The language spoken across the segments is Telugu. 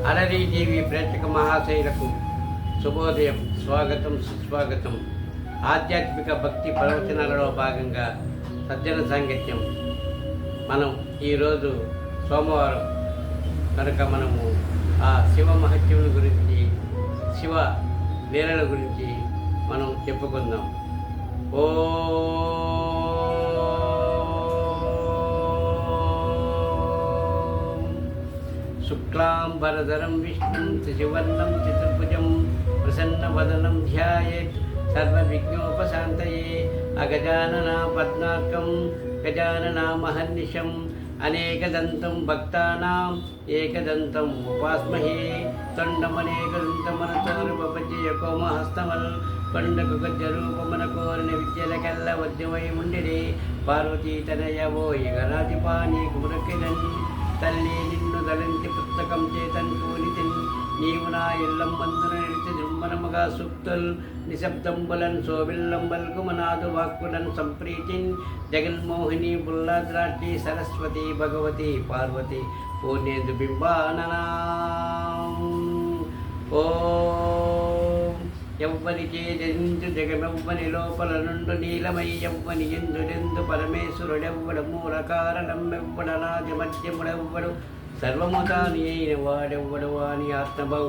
అలరి టీవీ ప్రేక్షక మహాశైలకు శుభోదయం, స్వాగతం, సుస్వాగతం. ఆధ్యాత్మిక భక్తి ప్రవచనాలలో భాగంగా సజ్జన సాంగత్యం. మనం ఈరోజు సోమవారం కనుక మనము ఆ శివ మహత్యముల గురించి, శివ లీలల గురించి మనం చెప్పుకుందాం. శుక్లాంబరధరం విష్ణుం శశివర్ణం చతుర్భుజం ప్రసన్నవదనం ధ్యాయేత్ సర్వవిఘ్నోపశాంతయే. అగజాననా పద్మార్కం గజాననామహర్నిశం అనేకదంతం భక్తానాం ఏకదంతం ఉపాస్మహే. తొండమనేకదంతమనతోరుపజయ కోమహస్తమల్ కొండకు గజ్జరూపమన కోరిన విద్యలకెల్ల వద్యమై ఉండిరే. పార్వతీ తనయవో ఇగరాతిపాని కుమరకిరణ్ తల్లి నిన్ను దళంతి పుస్తకం చేతన్ కూలితిన్. నీవు నా ఇల్లం మందున నిలిచి దుర్మనముగా సూక్తుల్ నిశ్శబ్దంబులన్ శోభిల్లంబల్కు మనాదు వాక్కులన్ సంప్రీతిన్. జగన్మోహిని బుల్లాద్రాటి సరస్వతి భగవతి పార్వతి పూర్ణేందు బింబాననా. యవ్వనికి జనించు జగమెవ్వని లోపల నుండు నీలమై యవ్వని ఇంద్రుడెందు పరమేశ్వరుడెవ్వడు మూల కారణం ఎవ్వడనాది మధ్యముడెవ్వడు సర్వముతాని అయిన వాడెవ్వడు వాని ఆత్మభౌ.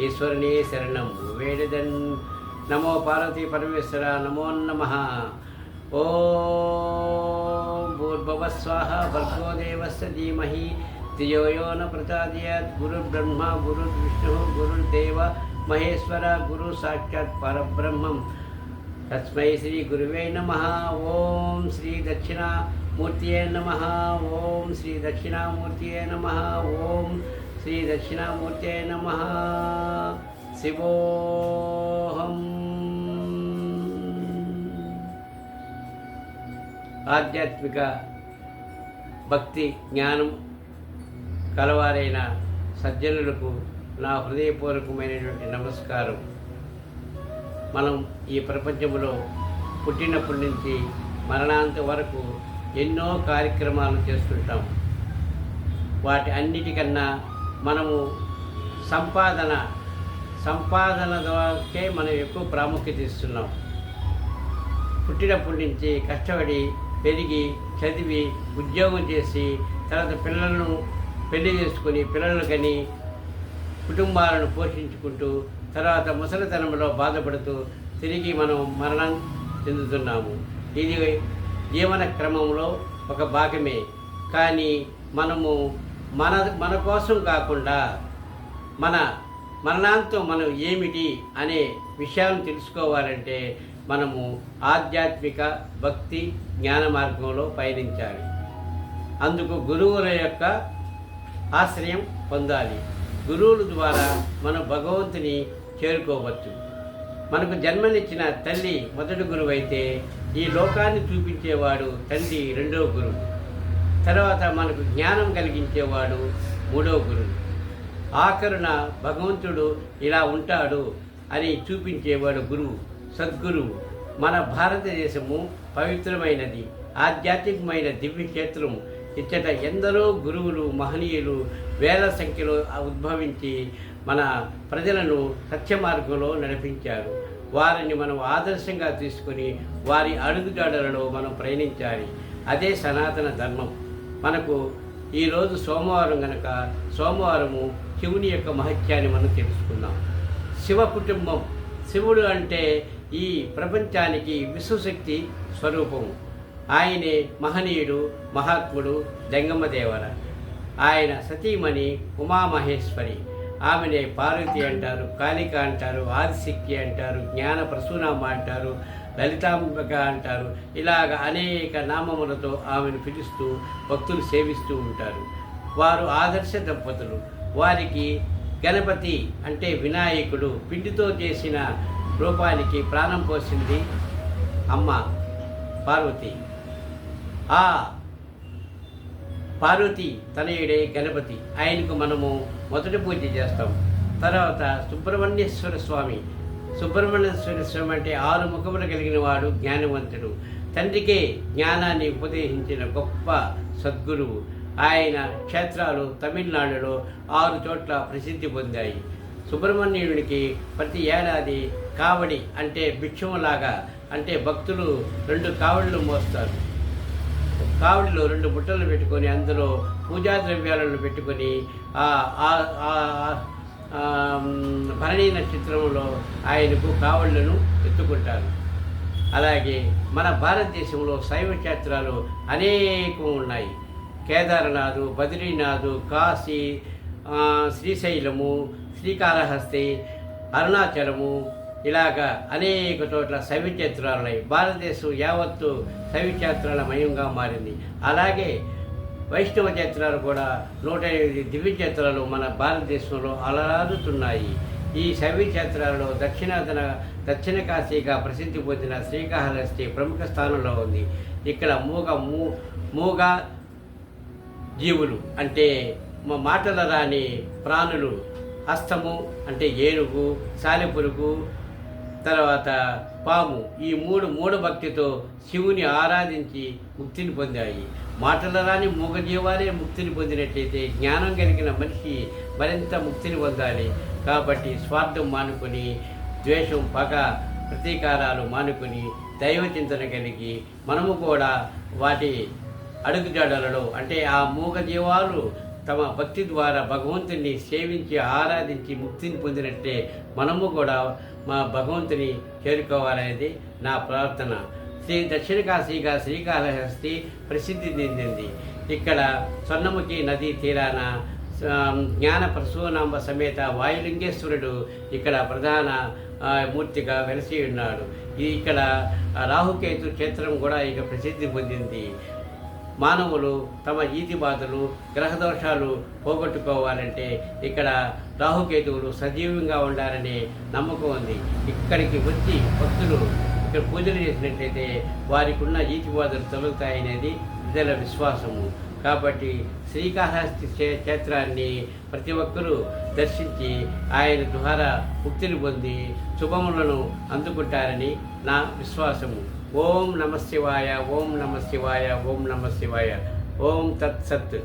ఈశ్వరునే శరణం వేడదన్. నమో పార్వతీ పరమేశ్వర, నమో నమః. ఓం భూర్భువస్వాహ భర్గో దేవస్య ధీమహి ధియో యో న ప్రచోదయాత్. గురుర్బ్రహ్మ గురుర్విష్ణు గురుర్దేవ మహేశ్వర, గురు సాక్షాత్ పరబ్రహ్మం. తస్మై శ్రీ గురువే నమః. ఓం శ్రీ దక్షిణామూర్తియే నమః. ఓం శ్రీ దక్షిణామూర్తియే నమః. ఓం శ్రీ దక్షిణామూర్తియే నమః. శివోహం. ఆధ్యాత్మిక భక్తి జ్ఞానం కలవారైన సజ్జనులకు నా హృదయపూర్వకమైనటువంటి నమస్కారం. మనం ఈ ప్రపంచంలో పుట్టినప్పటి నుంచి మరణాంత వరకు ఎన్నో కార్యక్రమాలు చేస్తుంటాం. వాటి అన్నిటికన్నా మనము సంపాదన ద్వారాకే మనం ఎక్కువ ప్రాముఖ్యత ఇస్తున్నాం. పుట్టినప్పటి నుంచి కష్టపడి పెరిగి చదివి ఉద్యోగం చేసి తర్వాత పిల్లలను పెళ్లి చేసుకొని పిల్లలు కని కుటుంబాలను పోషించుకుంటూ తర్వాత ముసలితనంలో బాధపడుతూ తిరిగి మనం మరణం చెందుతున్నాము. ఇది జీవన క్రమంలో ఒక భాగమే. కానీ మనము మన కోసం కాకుండా మన మరణాంతం మనం ఏమిటి అనే విషయాలను తెలుసుకోవాలంటే మనము ఆధ్యాత్మిక భక్తి జ్ఞాన మార్గంలో పయనించాలి. అందుకు గురువుల యొక్క ఆశ్రయం పొందాలి. గురువుల ద్వారా మనం భగవంతుని చేరుకోవచ్చు. మనకు జన్మనిచ్చిన తల్లి మొదటి గురువు అయితే ఈ లోకాన్ని చూపించేవాడు తండ్రి రెండవ గురువు. తర్వాత మనకు జ్ఞానం కలిగించేవాడు మూడవ గురువు. ఆఖరున భగవంతుడు ఇలా ఉంటాడు అని చూపించేవాడు గురువు, సద్గురువు. మన భారతదేశము పవిత్రమైనది, ఆధ్యాత్మికమైన దివ్యక్షేత్రం. ఇచ్చట ఎందరో గురువులు మహనీయులు వేల సంఖ్యలో ఉద్భవించి మన ప్రజలను సత్య మార్గంలో నడిపించారు. వారిని మనం ఆదర్శంగా తీసుకుని వారి అడుగుజాడలలో మనం ప్రయాణించాలి. అదే సనాతన ధర్మం. మనకు ఈరోజు సోమవారం కనుక సోమవారము శివుని యొక్క మహత్యాన్ని మనం తెలుసుకుందాం. శివ కుటుంబం. శివుడు అంటే ఈ ప్రపంచానికి విశ్వశక్తి స్వరూపము. ఆయనే మహనీయుడు, మహాత్ముడు జంగమదేవర. ఆయన సతీమణి ఉమామహేశ్వరి. ఆమెనే పార్వతి అంటారు, కాళిక అంటారు, ఆదిశక్తి అంటారు, జ్ఞాన ప్రసూనామ అంటారు, లలితాంబిక అంటారు. ఇలాగ అనేక నామములతో ఆమెను పిలుస్తూ భక్తులు సేవిస్తూ ఉంటారు. వారు ఆదర్శ దంపతులు. వారికి గణపతి అంటే వినాయకుడు, పిండితో చేసిన రూపానికి ప్రాణం పోసింది అమ్మ పార్వతి. ఆ పార్వతి తనయుడే గణపతి. ఆయనకు మనము మొదటి పూజ చేస్తాం. తర్వాత సుబ్రహ్మణ్యేశ్వర స్వామి. సుబ్రహ్మణ్యేశ్వర స్వామి అంటే 6 ముఖములు కలిగిన వాడు, జ్ఞానవంతుడు. తండ్రికే జ్ఞానాన్ని ఉపదేశించిన గొప్ప సద్గురువు. ఆయన క్షేత్రాలు తమిళనాడులో 6 చోట్ల ప్రసిద్ధి పొందాయి. సుబ్రహ్మణ్యుడికి ప్రతి ఏడాది కావడి అంటే భిక్షంలాగా, అంటే భక్తులు 2 కావడులు మోస్తారు. కావడిలో 2 బుట్టలు పెట్టుకొని అందులో పూజా ద్రవ్యాలను పెట్టుకొని భరణి నక్షత్రంలో ఆయనకు కావళ్లను ఎత్తుకుంటారు. అలాగే మన భారతదేశంలో శైవ క్షేత్రాలు అనేకం ఉన్నాయి. కేదార్నాథ్, బద్రీనాథ్, కాశీ, శ్రీశైలము, శ్రీకాళహస్తి, అరుణాచలము, ఇలాగా అనేక చోట్ల శైవ క్షేత్రాలు ఉన్నాయి. భారతదేశం యావత్తు శైవ క్షేత్రాల మయంగా మారింది. అలాగే వైష్ణవ క్షేత్రాలు కూడా 108 దివ్య క్షేత్రాలు మన భారతదేశంలో అలరారుతున్నాయి. ఈ శైవ క్షేత్రాలలో దక్షిణ కాశీగా ప్రసిద్ధి పొందిన శ్రీకాళహస్తి ప్రముఖ స్థానంలో ఉంది. ఇక్కడ మూగ జీవులు అంటే మాటల రాని ప్రాణులు, హస్తము అంటే ఏనుగు, సాలెపురుగు, తర్వాత పాము, ఈ మూడు భక్తితో శివుని ఆరాధించి ముక్తిని పొందాయి. మాటల రాని మూగజీవాలే ముక్తిని పొందినట్లయితే జ్ఞానం కలిగిన మనిషి మరింత ముక్తిని పొందాలి. కాబట్టి స్వార్థం మానుకొని, ద్వేషం, పగ, ప్రతీకారాలు మానుకొని దైవ చింతన కలిగి మనము కూడా వాటి అడుగుజాడలలో, అంటే ఆ మూగజీవాలు తమ భక్తి ద్వారా భగవంతుని సేవించి ఆరాధించి ముక్తిని పొందినట్టే మనము కూడా మా భగవంతుని చేరుకోవాలనేది నా ప్రార్థన. దక్షిణ కాశీగా శ్రీకాళహస్తి ప్రసిద్ధి చెందింది. ఇక్కడ స్వర్ణముఖి నదీ తీరాన జ్ఞాన ప్రసూనాంబ సమేత వాయులింగేశ్వరుడు ఇక్కడ ప్రధాన మూర్తిగా వెలసి ఉన్నాడు. ఇక్కడ రాహుకేతు క్షేత్రం కూడా ఇక ప్రసిద్ధి పొందింది. మానవులు తమ ఈతి బాధలు, గ్రహదోషాలు పోగొట్టుకోవాలంటే ఇక్కడ రాహుకేతువులు సజీవంగా ఉండాలనే నమ్మకం ఉంది. ఇక్కడికి వచ్చి భక్తులు ఇక్కడ పూజలు చేసినట్లయితే వారికి ఉన్న ఈతి బాధలు తొలగుతాయనేది ప్రజల విశ్వాసము. కాబట్టి శ్రీకాళహస్తి క్షేత్రాన్ని ప్రతి ఒక్కరూ దర్శించి ఆయన ద్వారా ముక్తిని పొంది శుభములను అందుకుంటారని నా విశ్వాసము. ఓం నమ శివాయ, ఓం నమ శివాయ, ఓం నమ శివాయ, ఓం తత్సత్.